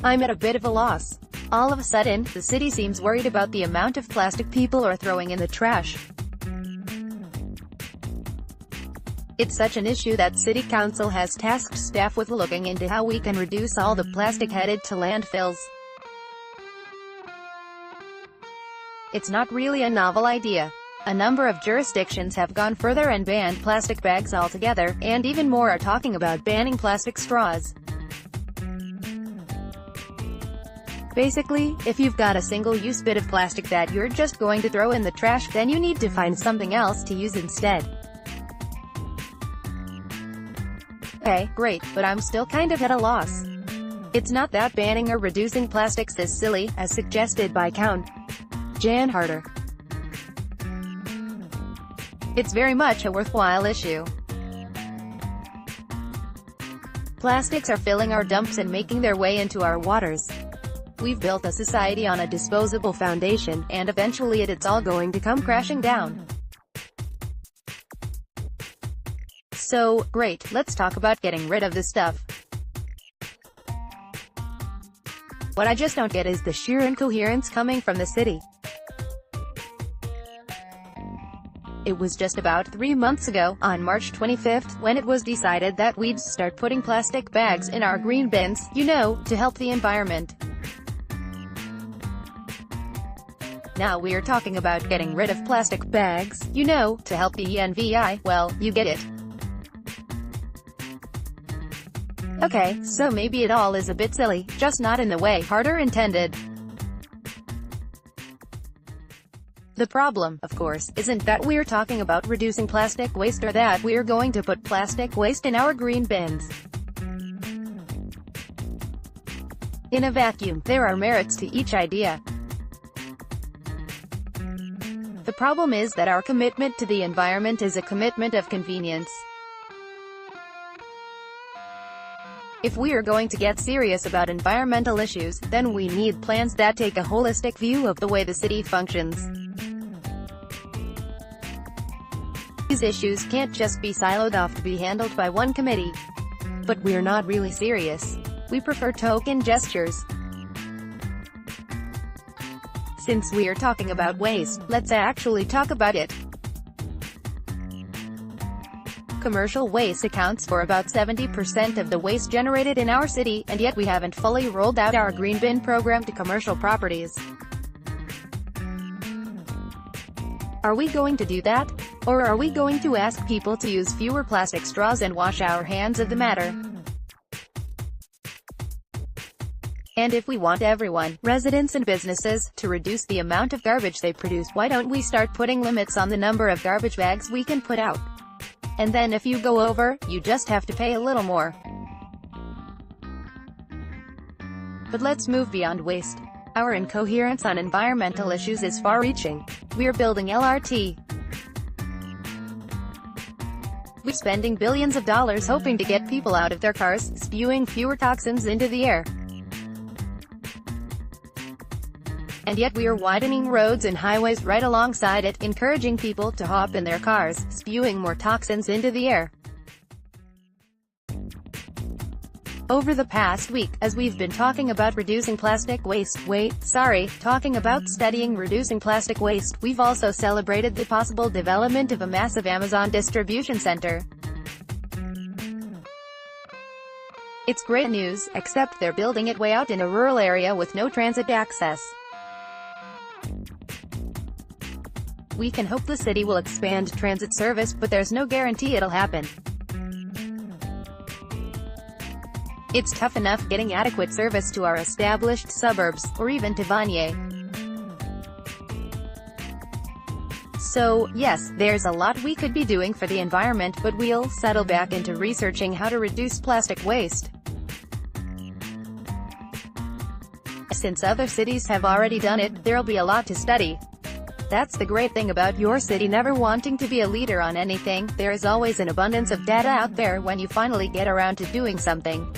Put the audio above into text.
I'm at a bit of a loss. All of a sudden, the city seems worried about the amount of plastic people are throwing in the trash. It's such an issue that City Council has tasked staff with looking into how we can reduce all the plastic headed to landfills. It's not really a novel idea. A number of jurisdictions have gone further and banned plastic bags altogether, and even more are talking about banning plastic straws. Basically, if you've got a single-use bit of plastic that you're just going to throw in the trash, then you need to find something else to use instead. Okay, great, but I'm still kind of at a loss. It's not that banning or reducing plastics is silly, as suggested by Count Jan Harder. It's very much a worthwhile issue. Plastics are filling our dumps and making their way into our waters. We've built a society on a disposable foundation, and eventually it's all going to come crashing down. So, great, let's talk about getting rid of this stuff. What I just don't get is the sheer incoherence coming from the city. It was just about 3 months ago, on March 25th, when it was decided that we'd start putting plastic bags in our green bins, you know, to help the environment. Now we're talking about getting rid of plastic bags, you know, to help the ENVI, well, you get it. Okay, so maybe it all is a bit silly, just not in the way Harder intended. The problem, of course, isn't that we're talking about reducing plastic waste or that we're going to put plastic waste in our green bins. In a vacuum, there are merits to each idea. The problem is that our commitment to the environment is a commitment of convenience. If we are going to get serious about environmental issues, then we need plans that take a holistic view of the way the city functions. These issues can't just be siloed off to be handled by one committee. But we're not really serious. We prefer token gestures. Since we're talking about waste, let's actually talk about it. Commercial waste accounts for about 70% of the waste generated in our city, and yet we haven't fully rolled out our green bin program to commercial properties. Are we going to do that? Or are we going to ask people to use fewer plastic straws and wash our hands of the matter? And if we want everyone, residents and businesses, to reduce the amount of garbage they produce, why don't we start putting limits on the number of garbage bags we can put out? And then if you go over, you just have to pay a little more. But let's move beyond waste. Our incoherence on environmental issues is far-reaching. We're building LRT. We're spending billions of dollars hoping to get people out of their cars, spewing fewer toxins into the air. And yet we are widening roads and highways right alongside it, encouraging people to hop in their cars, spewing more toxins into the air. Over the past week, as we've been talking about reducing plastic waste, talking about studying reducing plastic waste, we've also celebrated the possible development of a massive Amazon distribution center. It's great news, except they're building it way out in a rural area with no transit access. We can hope the city will expand transit service, but there's no guarantee it'll happen. It's tough enough getting adequate service to our established suburbs, or even to Vanier. So, yes, there's a lot we could be doing for the environment, but we'll settle back into researching how to reduce plastic waste. Since other cities have already done it, there'll be a lot to study. That's the great thing about your city never wanting to be a leader on anything. There is always an abundance of data out there when you finally get around to doing something.